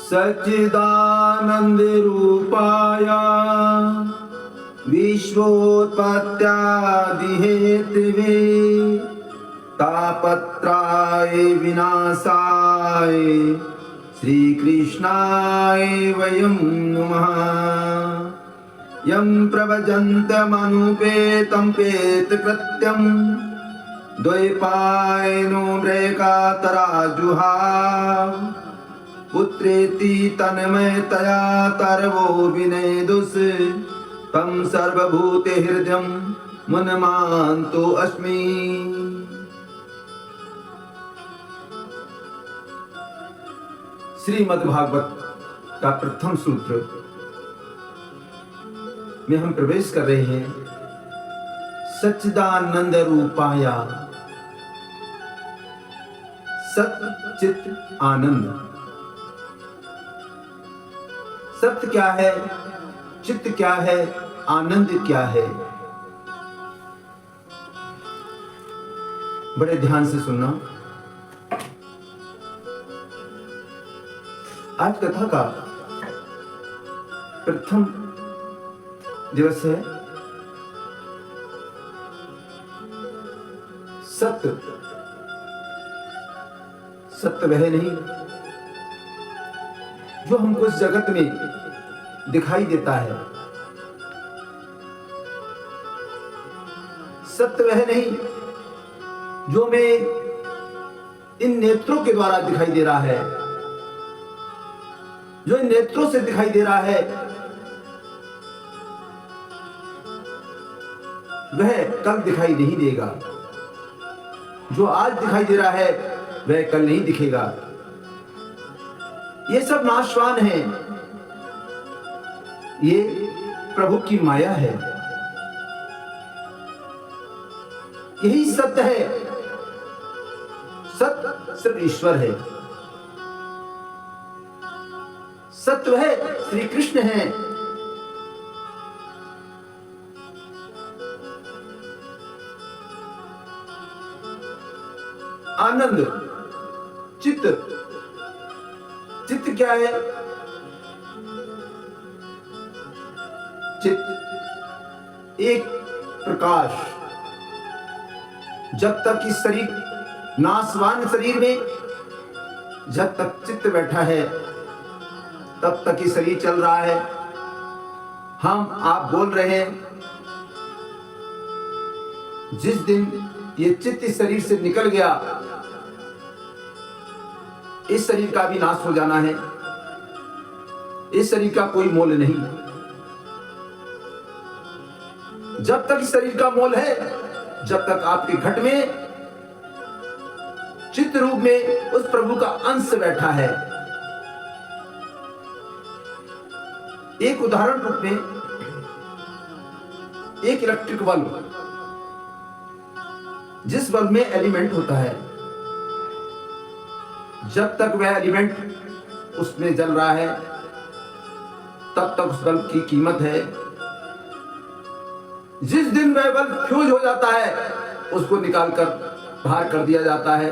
सच्चिदानंद रूपाय विश्वोत्पत्त्यादि Hathaway तापत्राय विनाशाय श्री कृष्णाय वयं नमः। यं प्रव्रजन्तमनुपेतं पेतकृत्यं द्वैपायनो म्रेकातराजुहाव पुत्रेति तन्मयतया तरवो विनेदुस् तं सर्वभूते हृदयं मुनमान्तो अस्मि। श्रीमद् भागवत का प्रथम सूत्र में हम प्रवेश कर रहे हैं। सच्चिदानंद रूपाया, सत चित आनंद। सत्य क्या है, चित्त क्या है, आनंद क्या है? बड़े ध्यान से सुनना। आज कथा का प्रथम दिवस है। सत्य, सत्य वह नहीं जो हमको इस जगत में दिखाई देता है। सत्य वह नहीं जो हमें इन नेत्रों के द्वारा दिखाई दे रहा है। जो इन नेत्रों से दिखाई दे रहा है वह कल दिखाई नहीं देगा। जो आज दिखाई दे रहा है वह कल नहीं दिखेगा। ये सब नाशवान है। ये प्रभु की माया है। यही सत्य है। सत्य सिर्फ ईश्वर है। सत्य है, श्री कृष्ण है। आनंद, चित्त। चित्त क्या है? चित्त एक प्रकाश। जब तक इस शरीर, नाशवान शरीर में जब तक चित्त बैठा है तब तक ये शरीर चल रहा है। हम आप बोल रहे हैं। जिस दिन ये चित्त इस शरीर से निकल गया, इस शरीर का भी नाश हो जाना है। इस शरीर का कोई मोल नहीं। जब तक इस शरीर का मोल है, जब तक आपके घट में चित्त रूप में उस प्रभु का अंश बैठा है। एक उदाहरण रूप में एक इलेक्ट्रिक बल्ब, जिस बल्ब में एलिमेंट होता है, जब तक वह एलिमेंट उसमें जल रहा है तब तक उस बल्ब की कीमत है। जिस दिन वह बल्ब फ्यूज हो जाता है उसको निकालकर बाहर कर दिया जाता है,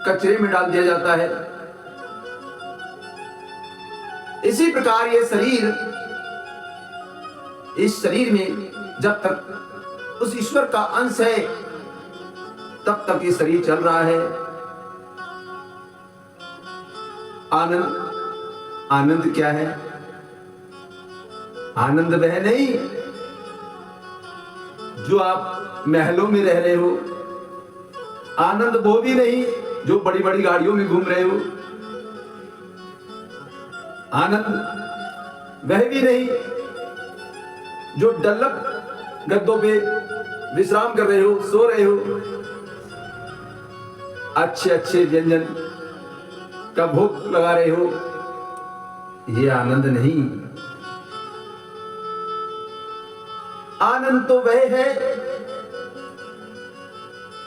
कचरे में डाल दिया जाता है। इसी प्रकार ये शरीर, इस शरीर में जब तक उस ईश्वर का अंश है तब तक ये शरीर चल रहा है। आनंद, आनंद क्या है? आनंद वह नहीं जो आप महलों में रह रहे हो। आनंद वो भी नहीं जो बड़ी बड़ी गाड़ियों में घूम रहे हो। आनंद वह भी नहीं जो डल्लक गद्दों पे विश्राम कर रहे हो, सो रहे हो, अच्छे अच्छे व्यंजन का भोग लगा रहे हो। ये आनंद नहीं। आनंद तो वह है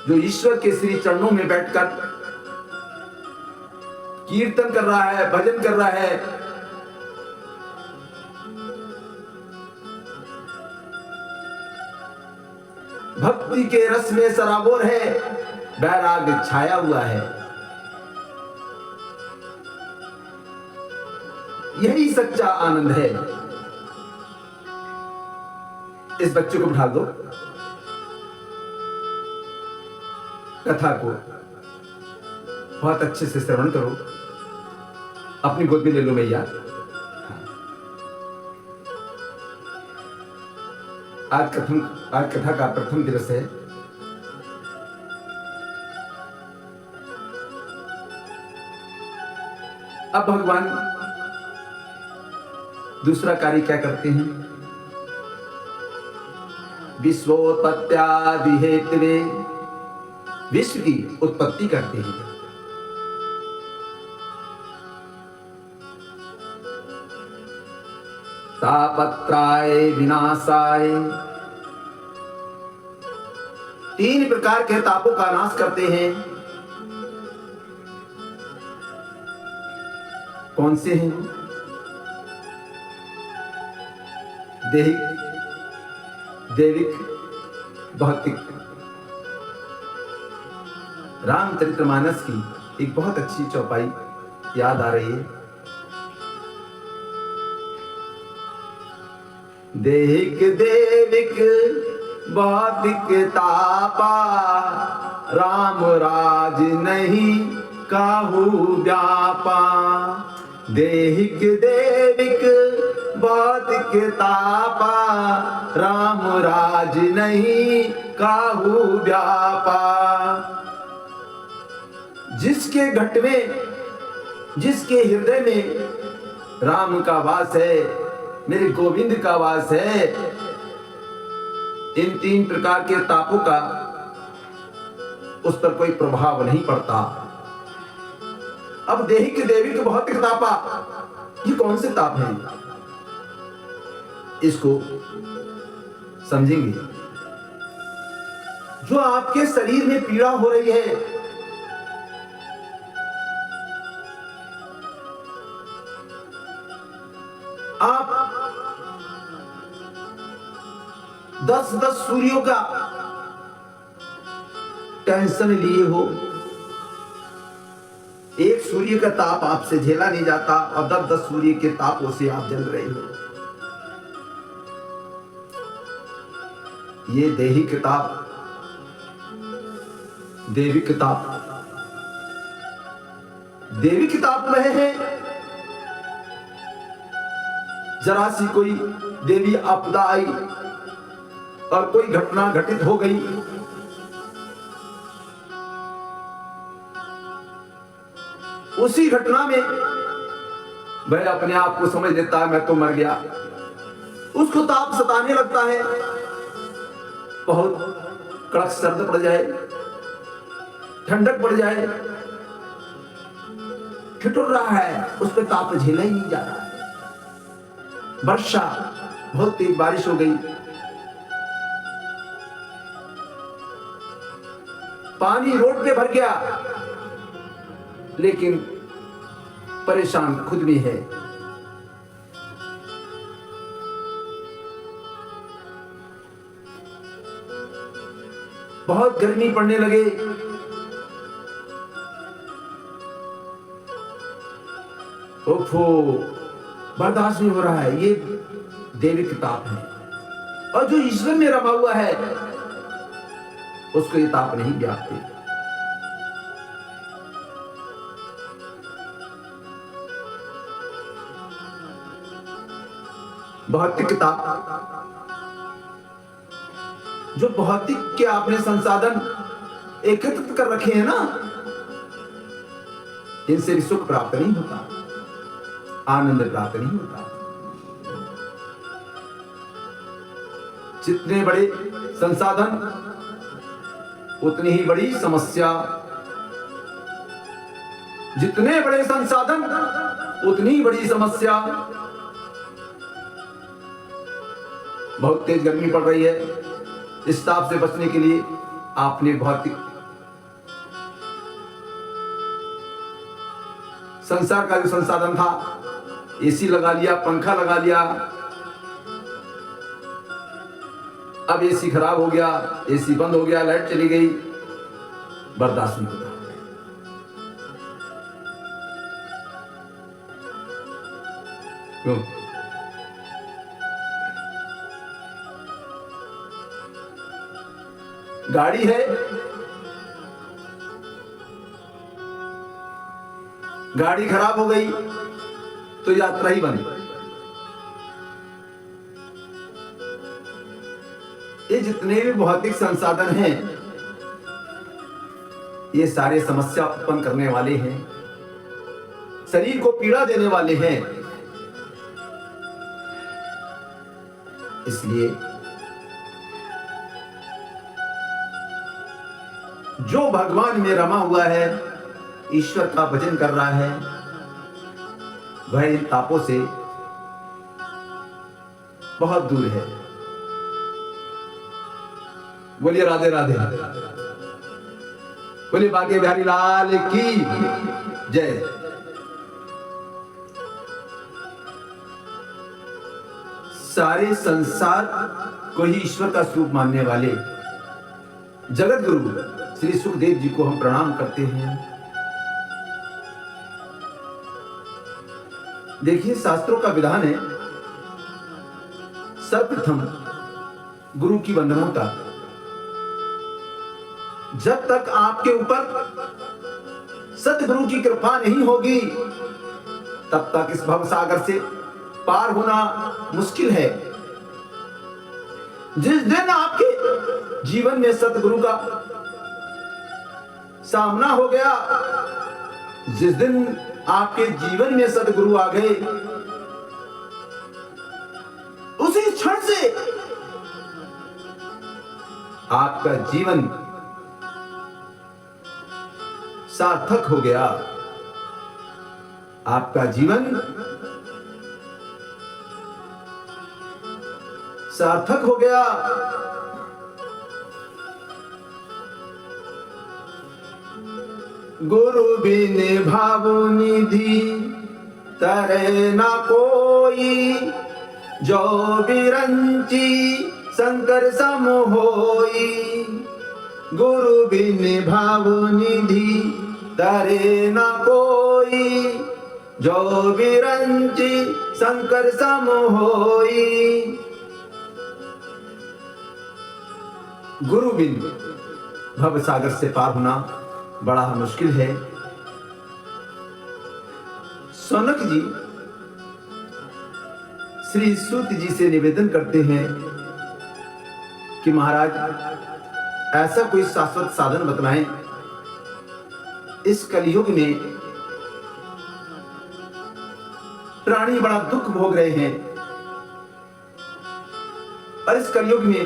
जो ईश्वर के श्री चरणों में बैठकर कीर्तन कर रहा है, भजन कर रहा है। भक्ति के रस में सराबोर है, वैराग्य छाया हुआ है। यही सच्चा आनंद है। इस बच्चे को बिठा दो, कथा को बहुत अच्छे से श्रवण करो, अपनी गोद में ले लो मैया। आज कथा का प्रथम दिवस है। अब भगवान दूसरा कार्य क्या करते हैं? विश्वोत्पत्त्यादि हेतवे, विश्व की उत्पत्ति करते हैं। तापत्राय विनाशाय, 3 प्रकार के तापों का नाश करते हैं। कौन से हैं? दैहिक, दैविक, भौतिक। रामचरितमानस की एक बहुत अच्छी चौपाई याद आ रही है। दैहिक दैविक भौतिक तापा, राम राज नहीं काहू व्यापा। दैहिक दैविक भौतिक तापा, राम राज नहीं काहू व्यापा। जिसके घट में, जिसके हृदय में राम का वास है, मेरे गोविंद का वास है, इन 3 प्रकार के तापों का उस पर कोई प्रभाव नहीं पड़ता। अब दैहिक दैविक भौतिक तापा, ये कौन से ताप हैं? इसको समझेंगे। जो आपके शरीर में पीड़ा हो रही है, आप 10-10 सूर्यों का टेंशन लिए हो, एक सूर्य का ताप आपसे झेला नहीं जाता और 10-10 सूर्य के तापों से आप जल रहे हो। ये दैहिक ताप, दैविक ताप। दैविक ताप वह है, जरा सी कोई देवी आपदा आई और कोई घटना घटित हो गई, उसी घटना में वह अपने आप को समझ लेता है मैं तो मर गया। उसको ताप सताने लगता है, बहुत कड़क सर्द पड़ जाए, ठंडक पड़ जाए, ठिठुर रहा है, उस पर ताप झेला ही नहीं जा रहा है। वर्षा, बहुत तेज बारिश हो गई, पानी रोड पे भर गया, लेकिन परेशान खुद भी है। बहुत गर्मी पड़ने लगे, ओफो बर्दाश्त नहीं हो रहा है, ये दैविक ताप है। और जो ईश्वर में रमा हुआ है उसको ये ताप नहीं व्यापते। भौतिक ताप, जो भौतिक के आपने संसाधन एकत्रित कर रखे हैं ना, इनसे भी सुख प्राप्त नहीं होता, आनंद प्राप्त नहीं होता। जितने बड़े संसाधन उतनी ही बड़ी समस्या, जितने बड़े संसाधन उतनी ही बड़ी समस्या। बहुत तेज गर्मी पड़ रही है, इस ताप से बचने के लिए आपने भौतिक संसार का जो संसाधन था, एसी लगा लिया, पंखा लगा लिया, अब एसी खराब हो गया, एसी बंद हो गया, लाइट चली गई, बर्दाश्त नहीं होता। क्यों? गाड़ी है, गाड़ी खराब हो गई तो यात्रा ही बंद। ये जितने भी भौतिक संसाधन हैं, ये सारे समस्या उत्पन्न करने वाले हैं, शरीर को पीड़ा देने वाले हैं। इसलिए जो भगवान में रमा हुआ है, ईश्वर का भजन कर रहा है, वह इन तापों से बहुत दूर है। बोलिए राधे राधे, बोलिए बांके बिहारी लाल की जय। सारे संसार को ही ईश्वर का स्वरूप मानने वाले जगत गुरु श्री सुखदेव जी को हम प्रणाम करते हैं। देखिए, शास्त्रों का विधान है सर्वप्रथम गुरु की वंदना का। जब तक आपके ऊपर सतगुरु की कृपा नहीं होगी, तब तक इस भवसागर से पार होना मुश्किल है। जिस दिन आपके जीवन में सतगुरु का सामना हो गया, जिस दिन आपके जीवन में सतगुरु आ गए, उसी क्षण से आपका जीवन सार्थक हो गया। आपका जीवन सार्थक हो गया। गुरु बिन भाव निधि तरे न कोई, जो बिरंची शंकर सम होई। गुरु बिन भाव निधि तरे न कोई, जो बिरंची शंकर सम होई। गुरु बिन भव सागर से पार होना बड़ा मुश्किल है। सौनक जी श्री सूत जी से निवेदन करते हैं कि महाराज, ऐसा कोई शाश्वत साधन बतलाएं। इस कलयुग में प्राणी बड़ा दुख भोग रहे हैं, और इस कलयुग में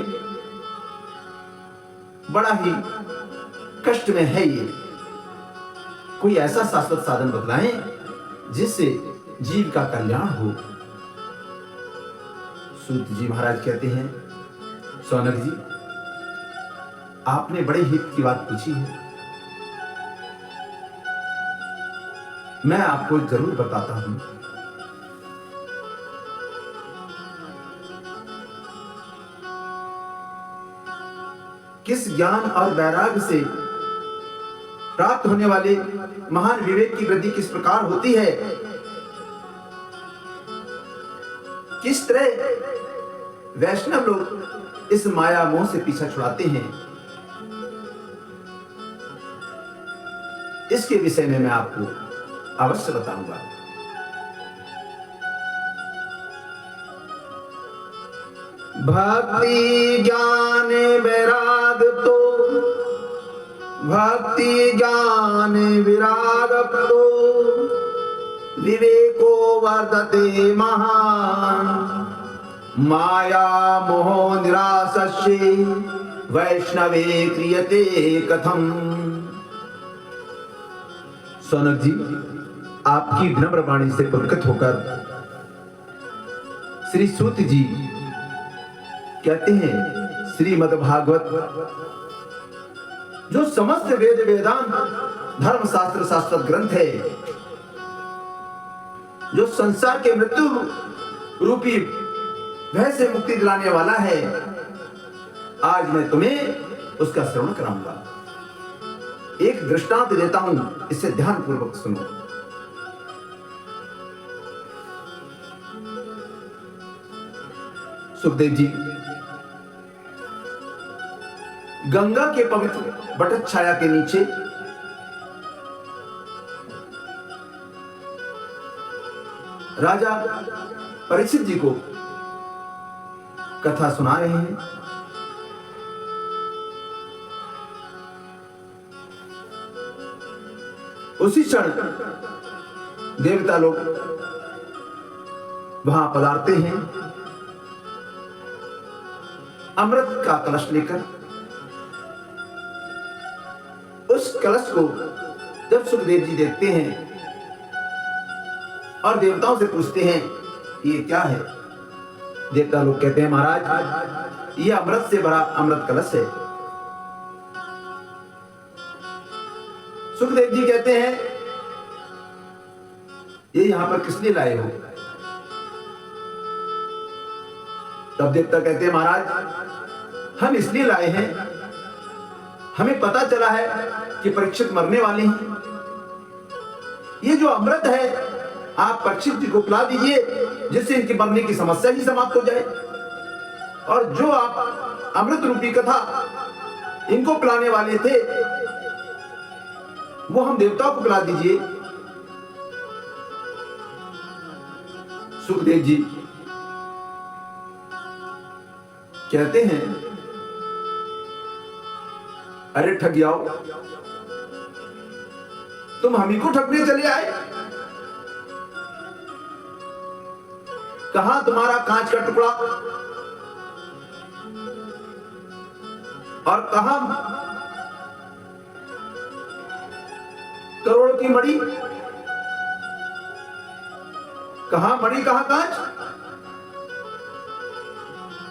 बड़ा ही कष्ट में है ये। कोई ऐसा शाश्वत साधन बतलाएं जिससे जीव का कल्याण हो। सूत जी महाराज कहते हैं, सौनक जी, आपने बड़े हित की बात पूछी है, मैं आपको जरूर बताता हूं। किस ज्ञान और वैराग्य से प्राप्त होने वाले महान विवेक की वृद्धि किस प्रकार होती है, किस तरह वैष्णव लोग इस माया मोह से पीछा छुड़ाते हैं, इसके विषय में मैं आपको अवश्य बताऊंगा। भक्ति ज्ञान वैराग तो, भक्ति ज्ञान विराग तो, विवेको वर्धते महान, माया मोह निरासस्ये वैष्णवे क्रियते कथम। सौनक जी, आपकी विनम्र वाणी से पुलकित होकर श्री सूत जी कहते हैं, श्रीमद् भागवत जो समस्त वेद वेदांत धर्म शास्त्र शाश्वत ग्रंथ है, जो संसार के मृत्यु रूपी भय से मुक्ति दिलाने वाला है, आज मैं तुम्हें उसका श्रवण कराऊंगा। एक दृष्टांत देता हूं, इसे ध्यान पूर्वक सुनो। सुखदेव जी गंगा के पवित्र बटत छाया के नीचे राजा परीक्षित जी को कथा सुना रहे हैं। उसी क्षण देवता लोग वहां पधारते हैं अमृत का कलश लेकर। उस कलश को जब सुखदेव जी देखते हैं और देवताओं से पूछते हैं ये क्या है, देवता लोग कहते हैं महाराज ये अमृत से भरा अमृत कलश है। सुखदेव जी कहते हैं ये यहां पर किस लिए लाए हो? तब देवता कहते हैं महाराज हम इसलिए लाए हैं, हमें पता चला है कि परीक्षित मरने वाले हैं। ये जो अमृत है आप परीक्षित जी को पिला दीजिए जिससे इनके मरने की समस्या ही समाप्त हो जाए। और जो आप अमृत रूपी कथा इनको पिलाने वाले थे वो हम देवताओं को पिला दीजिए। सुखदेव जी कहते हैं अरे ठगियाओ तुम हम ही को ठगने चले आए। कहां तुम्हारा कांच का टुकड़ा और कहां करोड़ की मणि, कहां मणि कहां कांच?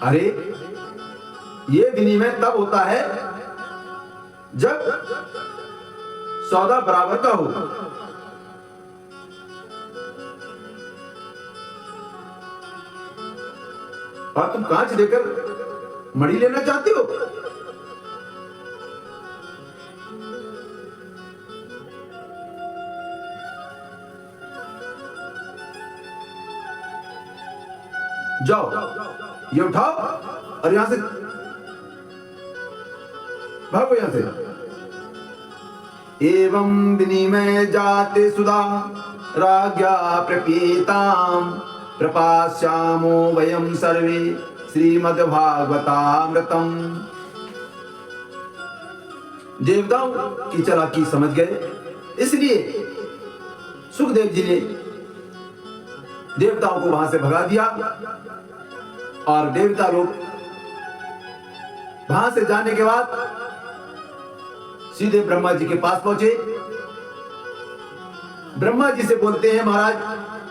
अरे ये विनिमय तब होता है जब सौदा बराबर का हो। और तुम कांच देकर मणि लेना चाहते हो? जाओ ये उठाओ और यहां से भागो यहां से। एवं विनिमय जाते सुधा राज्ञा प्रपीताम प्रपास्यामो वयम सर्वे श्रीमद्भागवतामृतम। देवताओं की चालाकी समझ गए, इसलिए सुखदेव जी ने देवताओं को वहां से भगा दिया और देवता लोग वहां से जाने के बाद सीधे ब्रह्मा जी के पास पहुंचे। ब्रह्मा जी से बोलते हैं महाराज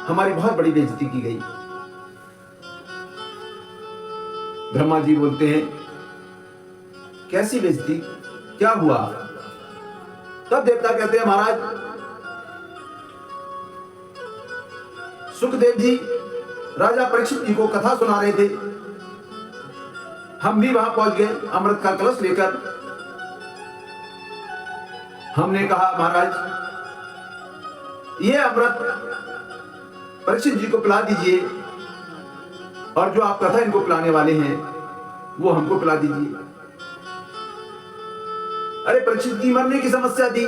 हमारी बहुत बड़ी बेइज्जती की गई। ब्रह्मा जी बोलते हैं कैसी बेइज्जती, क्या हुआ? तब देवता कहते हैं महाराज सुखदेव जी राजा परीक्षित जी को कथा सुना रहे थे, हम भी वहां पहुंच गए अमृत का कलश लेकर। हमने कहा महाराज ये अमृत परीक्षित जी को पिला दीजिए और जो आप कथा इनको पिलाने वाले हैं वो हमको पिला दीजिए। अरे परीक्षित जी मरने की समस्या थी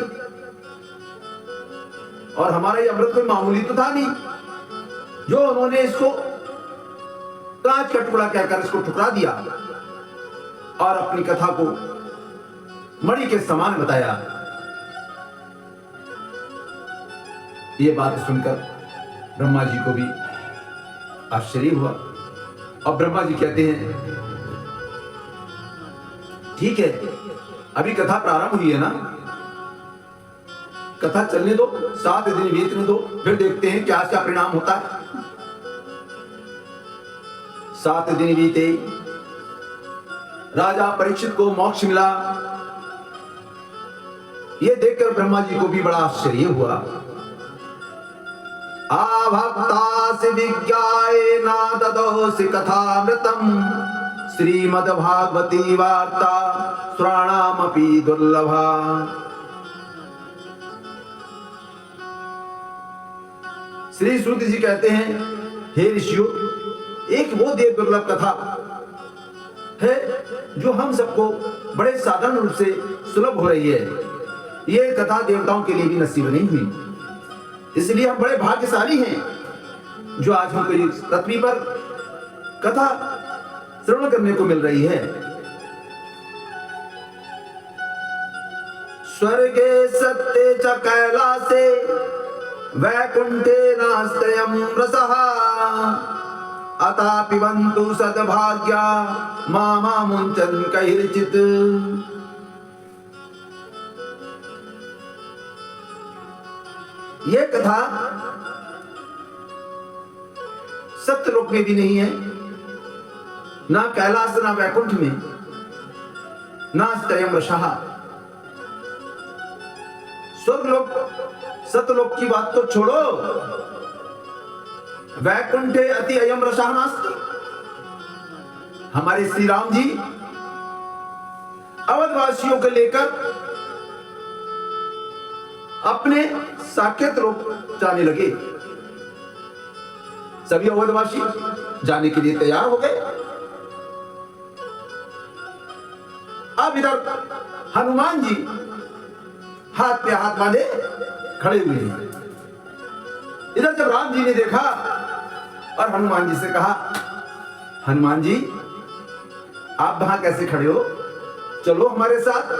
और हमारा ये अमृत कोई मामूली तो था नहीं, जो उन्होंने इसको कांच का टुकड़ा कहकर इसको ठुकरा दिया और अपनी कथा को मणि के समान बताया। ये बात सुनकर ब्रह्मा जी को भी आश्चर्य हुआ और ब्रह्मा जी कहते हैं ठीक है अभी कथा प्रारंभ हुई है ना, कथा चलने दो, 7 दिन बीतने दो, फिर देखते हैं क्या क्या परिणाम होता है। 7 दिन बीते, राजा परीक्षित को मोक्ष मिला। यह देखकर ब्रह्मा जी को भी बड़ा आश्चर्य हुआ। आभक्तासि विज्ञायेन ददोसि कथामृतम् श्रीमद्भागवती वार्ता श्रवणामपि दुर्लभा। श्री श्रुति जी कहते हैं हे ऋषियों एक वो देव दुर्लभ कथा है जो हम सबको बड़े साधारण रूप से सुलभ हो रही है। ये कथा देवताओं के लिए भी नसीब नहीं हुई। इसलिए हम बड़े भाग्यशाली हैं जो आज हमको इस पृथ्वी पर कथा श्रवण करने को मिल रही है। स्वर्गे सत्ते च कैलासे वैकुंठे नास्त्ययं रसः अथा पिबन्तु सद्भाग्या मामा मुञ्चन् कैर्चित्। यह कथा सत्यलोक में भी नहीं है, ना कैलाश ना वैकुंठ में, ना त्रयम रसः। स्वर्गलोक सत्यलोक की बात तो छोड़ो, वैकुंठे अति अयम रसः नास्ति। हमारे श्री राम जी अवधवासियों को लेकर अपने साकेत लोक जाने लगे। सभी अवधवासी जाने के लिए तैयार हो गए। अब इधर हनुमान जी हाथ पे हाथ बांधे खड़े हुए हैं। इधर जब राम जी ने देखा और हनुमान जी से कहा, हनुमान जी आप वहां कैसे खड़े हो, चलो हमारे साथ।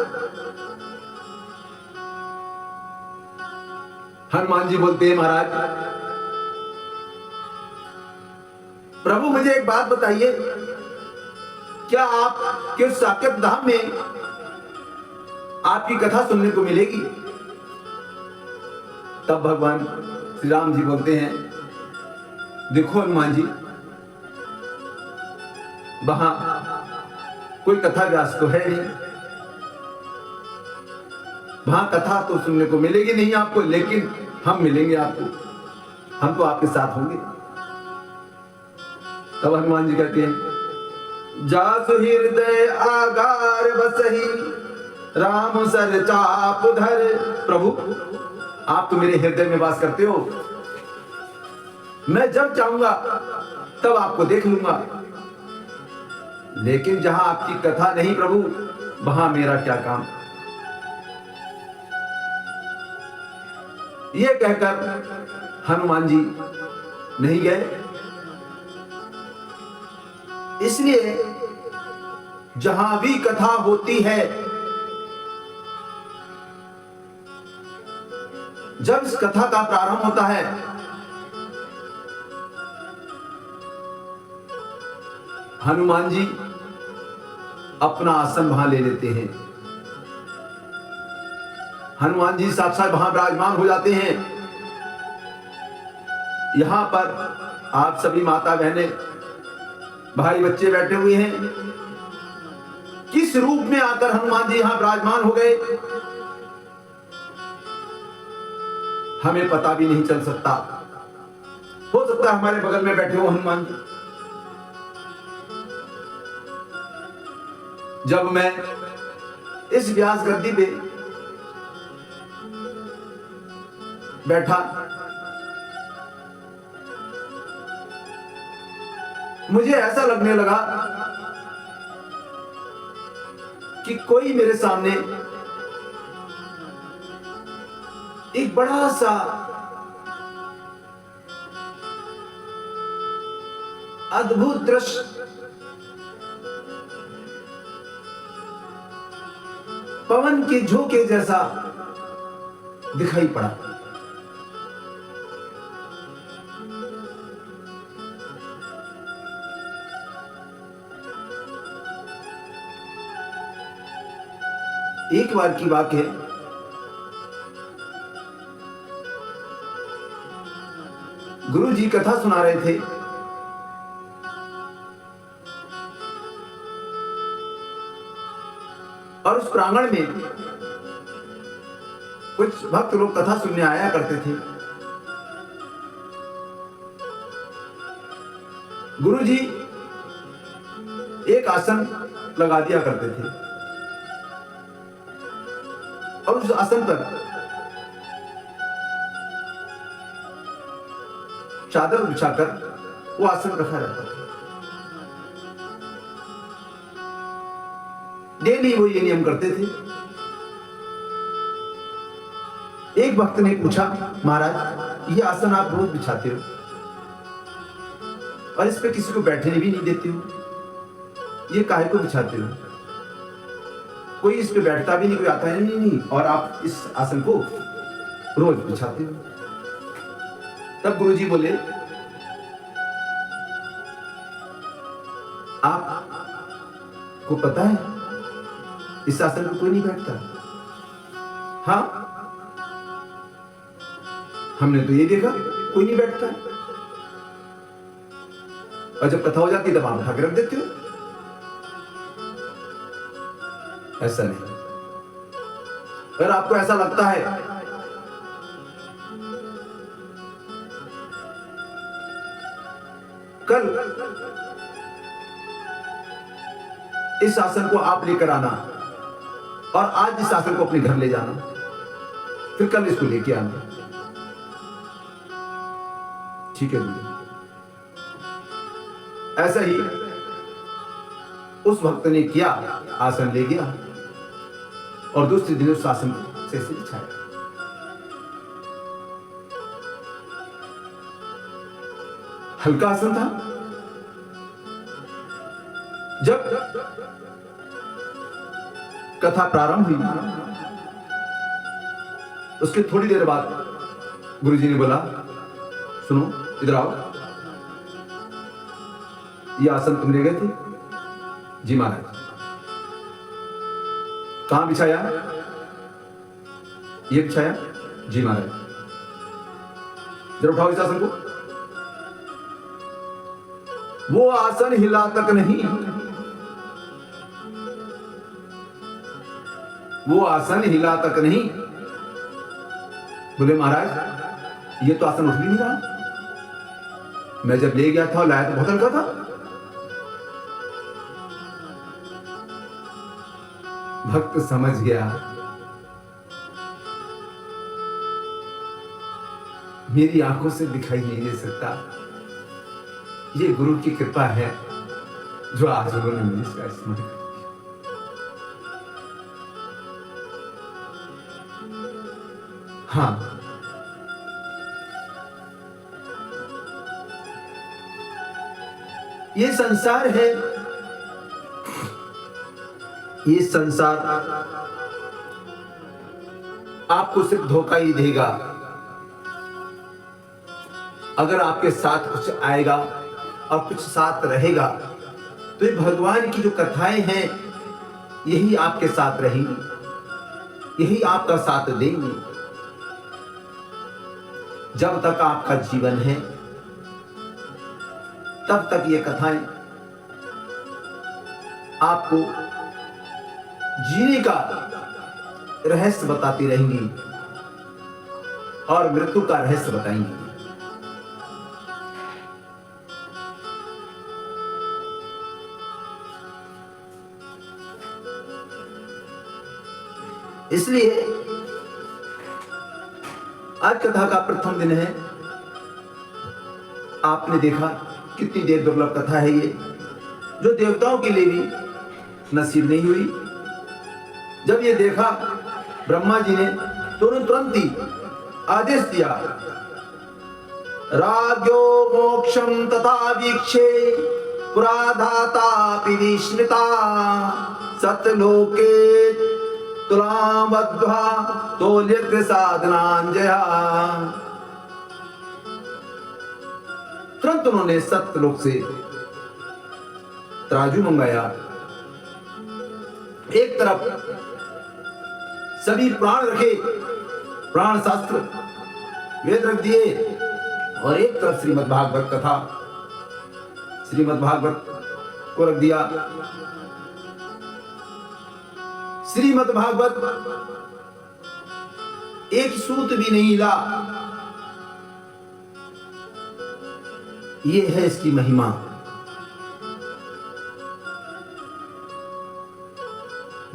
हनुमान जी बोलते हैं, महाराज प्रभु मुझे एक बात बताइए, क्या आपके साकेत धाम में आपकी कथा सुनने को मिलेगी? तब भगवान श्री राम जी बोलते हैं, देखो हनुमान जी, वहां कोई कथा व्यास तो है नहीं, वहां कथा तो सुनने को मिलेगी नहीं आपको, लेकिन हम मिलेंगे आपको, हम तो आपके साथ होंगे। तब हनुमान जी कहते हैं, जासु हृदय आगार बसही राम सर चाप धर। प्रभु आप तो मेरे हृदय में वास करते हो, मैं जब चाहूंगा तब आपको देख लूंगा, लेकिन जहां आपकी कथा नहीं प्रभु, वहां मेरा क्या काम। ये कहकर हनुमान जी नहीं गए। इसलिए जहां भी कथा होती है, जब इस कथा का प्रारंभ होता है, हनुमान जी अपना आसन वहां ले लेते हैं। हनुमान जी साक्षात वहां विराजमान हो जाते हैं। यहां पर आप सभी माता बहनें, भाई बच्चे बैठे हुए हैं। किस रूप में आकर हनुमान जी यहां विराजमान हो गए, हमें पता भी नहीं चल सकता। हो सकता है हमारे बगल में बैठे हो हनुमान जी। जब मैं इस व्यास गद्दी पे बैठा, मुझे ऐसा लगने लगा कि कोई मेरे सामने एक बड़ा सा अद्भुत दृश्य पवन के झोंके जैसा दिखाई पड़ा। एक बार की बात है, गुरु जी कथा सुना रहे थे। और उस प्रांगण में कुछ भक्त लोग कथा सुनने आया करते थे। गुरु जी एक आसन लगा दिया करते थे और उस आसन पर चादर बिछाकर वो आसन रखा जाता था। डेली वो ये नियम करते थे। एक भक्त ने पूछा, महाराज ये आसन आप रोज बिछाते हो और इस पे किसी को बैठने भी नहीं देते हो, ये काहे को बिछाते हो? कोई इस पे बैठता भी नहीं, कोई आता है नहीं, और आप इस आसन को रोज बिछाते हो। तब गुरुजी बोले, आपको पता है इस आसन पर कोई नहीं बैठता? हाँ, हमने तो ये देखा कोई नहीं बैठता, और जब कथा हो जाती तब आप उठा के रख देते हो। ऐसा नहीं। अगर आपको ऐसा लगता है कल इस आसन को आप लेकर आना और आज इस आसन को अपने घर ले जाना, फिर कल इसको लेके आना। ठीक है भैया। ऐसा ही उस भक्त ने किया, आसन ले गया और दूसरे दिन उस आसन से बिछाया। हल्का आसन था। जब कथा प्रारंभ हुई, उसके थोड़ी देर बाद गुरुजी ने बोला, सुनो इधर आओ, ये आसन तुम ले गए थे? जी महाराज। कहां बिछाया? ये बिछाया? जी महाराज। जरा उठाओ इस आसन को। वो आसन हिला तक नहीं, वो आसन हिला तक नहीं। बोले महाराज ये तो आसन उठ भी नहीं रहा, मैं जब ले गया था लाया तो बहुत हल्का था। भक्त समझ गया मेरी आंखों से दिखाई नहीं दे सकता, ये गुरु की कृपा है जो आज उन्होंने मुझे इसका स्मरण किया। हाँ, ये संसार है, ये संसार आपको सिर्फ धोखा ही देगा। अगर आपके साथ कुछ आएगा और कुछ साथ रहेगा तो ये भगवान की जो कथाएं हैं यही आपके साथ रहेंगी, यही आपका साथ देंगी। जब तक आपका जीवन है तब तक ये कथाएं आपको जीने का रहस्य बताती रहेंगी और मृत्यु का रहस्य बताएंगी। इसलिए आज कथा का प्रथम दिन है। आपने देखा कितनी देर दुर्लभ कथा है ये, जो देवताओं के लिए भी नसीब नहीं हुई। जब ये देखा ब्रह्मा जी ने तुरंत ही आदेश दिया, राज्यो मोक्षम तथा वीक्षे पुराधातापि विस्मृता सतलोके तुलामध्वा तोल्यग्र साधनांजया। तुरंत उन्होंने सत्यलोक से तराजू मंगाया। एक तरफ सभी प्राण रखे, प्राण शास्त्र वेद रख दिए, और एक तरफ श्रीमद् भागवत कथा, श्रीमद् भागवत को रख दिया। श्रीमद् भागवत एक सूत भी नहीं हिला। ये है इसकी महिमा।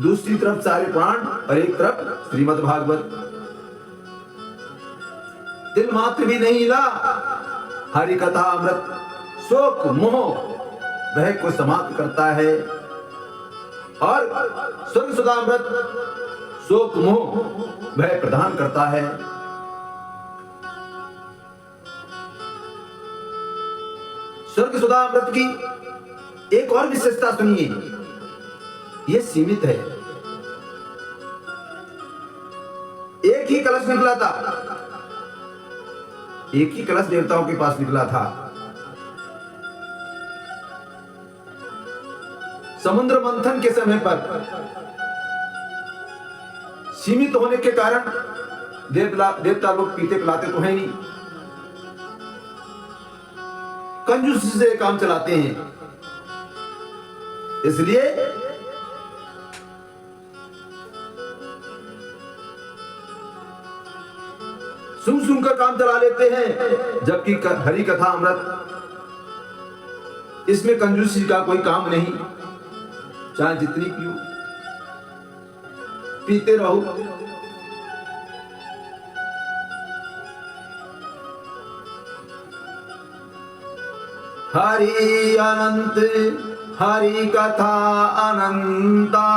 दूसरी तरफ सारे प्राण और एक तरफ श्रीमद् भागवत। दिल मात्र भी नहीं हिला। हरि कथा अमृत शोक मोह भय को समाप्त करता है। और स्वर्ग सुधामृत शोक मोह भय प्रदान करता है। स्वर्ग सुधामृत की एक और विशेषता सुनिए, यह सीमित है। एक ही कलश निकला था, एक ही कलश देवताओं के पास निकला था। समुद्र मंथन के समय पर सीमित होने के कारण देवता लोग पीते पिलाते तो है नहीं, कंजूसी से काम चलाते हैं। इसलिए सुन कर काम चला लेते हैं, जबकि हरि कथा अमृत इसमें कंजूसी का कोई काम नहीं। चाहे जितनी पियो, पीते रहो। हरि अनंत हरि कथा अनंता,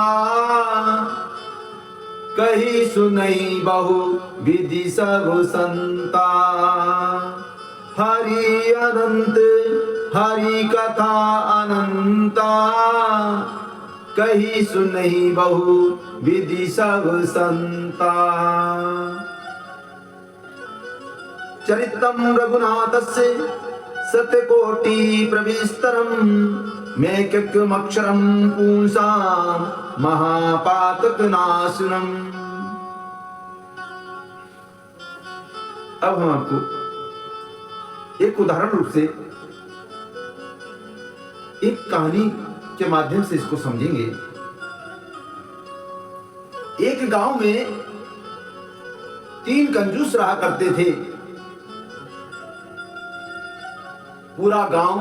कही सुनई बहु विधि सब संता। हरि अनंत हरि कथा अनंता, कही सुनई बहु विधि सब संता। चरितम रघुनाथस्य सतकोटि प्रविस्तरम, मैक्यमक्षरम पुंसाम महापातक नाशनम। अब हम आपको एक उदाहरण रूप से एक कहानी के माध्यम से इसको समझेंगे। एक गांव में 3 कंजूस रहा करते थे। पूरा गांव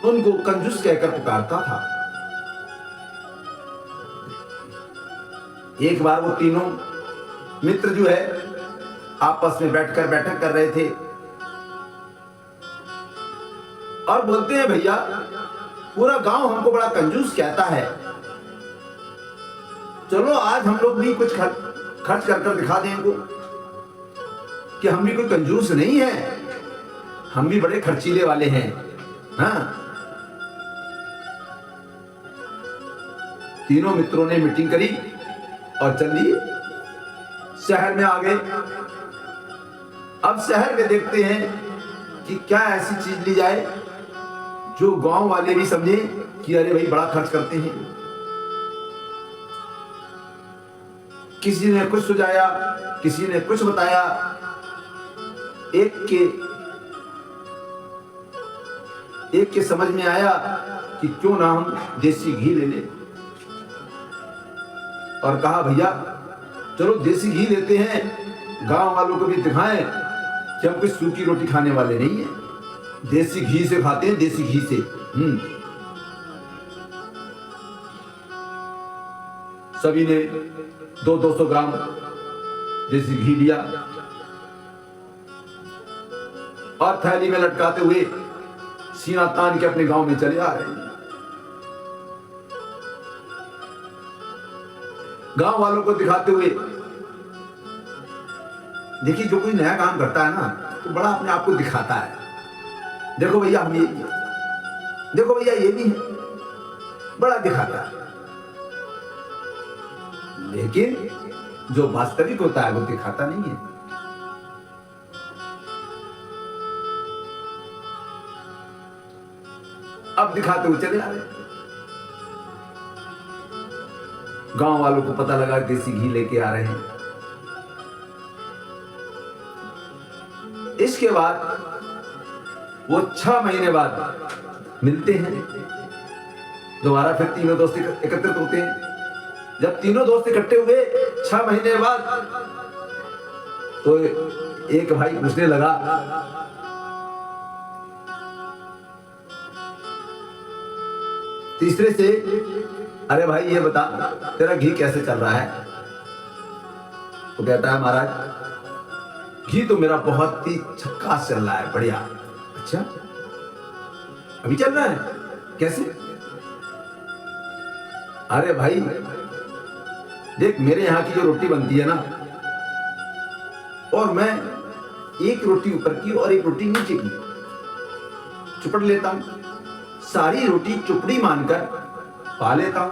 उनको कंजूस कहकर पुकारता था। एक बार वो तीनों मित्र जो है आपस में बैठकर बैठक कर रहे थे और बोलते हैं, भैया पूरा गांव हमको बड़ा कंजूस कहता है, चलो आज हम लोग भी कुछ खर्च कर दिखा दें इनको कि हम भी कोई कंजूस नहीं है, हम भी बड़े खर्चीले वाले हैं। हाँ, तीनों मित्रों ने मीटिंग करी और चल दिए, शहर में आ गए। अब शहर में देखते हैं कि क्या ऐसी चीज ली जाए जो गांव वाले भी समझे कि अरे भाई बड़ा खर्च करते हैं। किसी ने कुछ सुझाया, किसी ने कुछ बताया। एक के समझ में आया कि क्यों ना हम देसी घी ले लें, और कहा भैया चलो देसी घी लेते हैं, गांव वालों को भी दिखाएं कि हम कोई सूखी रोटी खाने वाले नहीं है, देसी घी से खाते हैं, देसी घी से। सभी ने 200 ग्राम देसी घी लिया और थैली में लटकाते हुए सीना तान के अपने गांव में चले आ रहे हैं। गांव वालों को दिखाते हुए, देखिए जो कोई नया काम करता है ना तो बड़ा अपने आप को दिखाता है, देखो भैया हम ये, देखो भैया ये भी है, बड़ा दिखाता है। लेकिन जो वास्तविक होता है वो दिखाता नहीं है। अब दिखाते हुए चले आ रहे। गांव वालों को पता लगा देसी घी लेके आ रहे हैं। इसके बाद वो 6 महीने बाद मिलते हैं, दोबारा फिर तीनों दोस्त एकत्रित होते हैं। जब तीनों दोस्त इकट्ठे हुए 6 महीने बाद, तो एक भाई पूछने लगा, तीसरे से, अरे भाई ये बता तेरा घी कैसे चल रहा है? तो कहता है महाराज घी तो मेरा बहुत ही झक्कास चल रहा है, बढ़िया। अच्छा अभी चल रहा है, कैसे? अरे भाई देख, मेरे यहाँ की जो रोटी बनती है ना, और मैं एक रोटी ऊपर की और एक रोटी नीचे की चुपड़ लेता हूं, सारी रोटी चुपड़ी मानकर पा लेता हूं।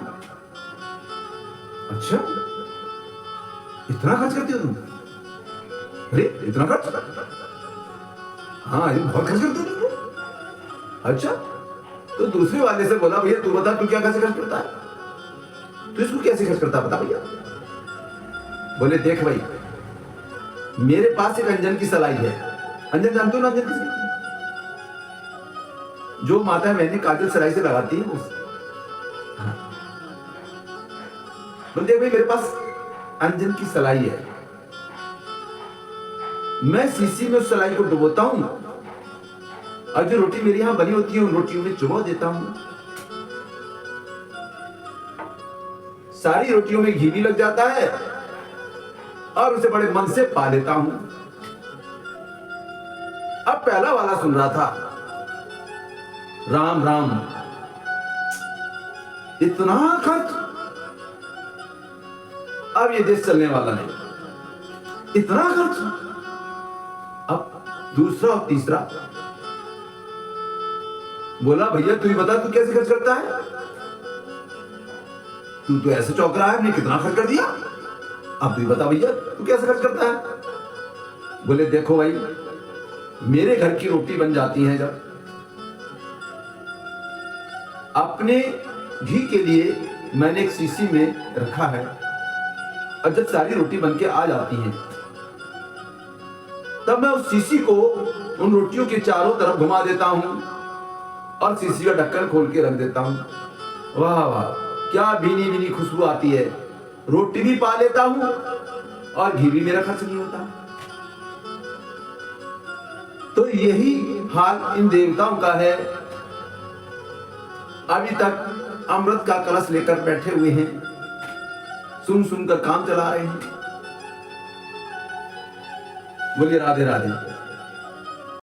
अच्छा, इतना खर्च करती हो तुम? अरे इतना खर्च? हाँ, ये बहुत खर्च करते हो तुम। अच्छा, तो दूसरे वाले से बोला, भैया तू बता, तू क्या कैसे खर्च करता है? तू इसको कैसे खर्च करता है, बता भैया। बोले देख भाई, मेरे पास एक अंजन की सलाई है। अंजन जानते हो ना? अंजन किसकी? जो माता मैंने काजल सलाई से लगाती है उस। हाँ। बोले देख भाई, मेरे पास अंजन की सलाई है, मैं सीसी में उस सलाई को डुबोता हूं और जो रोटी मेरे यहां बनी होती है उन रोटियों में चुबो देता हूं। सारी रोटियों में घी भी लग जाता है और उसे बड़े मन से पा लेता हूं। अब पहला वाला सुन रहा था, राम राम, इतना खर्च? अब ये देश चलने वाला नहीं, इतना खर्च? अब दूसरा और तीसरा बोला, भैया तू ही बता, तू कैसे खर्च करता है? तू तो ऐसे चौंक रहा है, हमने कितना खर्च कर दिया। अब तू ही बता भैया, तू कैसे खर्च करता है? बोले देखो भाई, मेरे घर की रोटी बन जाती है जब, अपने घी के लिए मैंने एक शीशी में रखा है, और जब सारी रोटी बनके आ जाती है तब मैं उस शीशी को उन रोटियों के चारों तरफ घुमा देता हूं और शीशी का ढक्कन खोल के रख देता हूं। वाह वाह, क्या भीनी भीनी खुशबू आती है। रोटी भी पा लेता हूं और घी भी मेरा खर्च नहीं होता। तो यही हाल इन देवताओं का है। अभी तक अमृत का कलश लेकर बैठे हुए हैं, सुन सुनकर काम चला रहे हैं। बोलिए राधे राधे।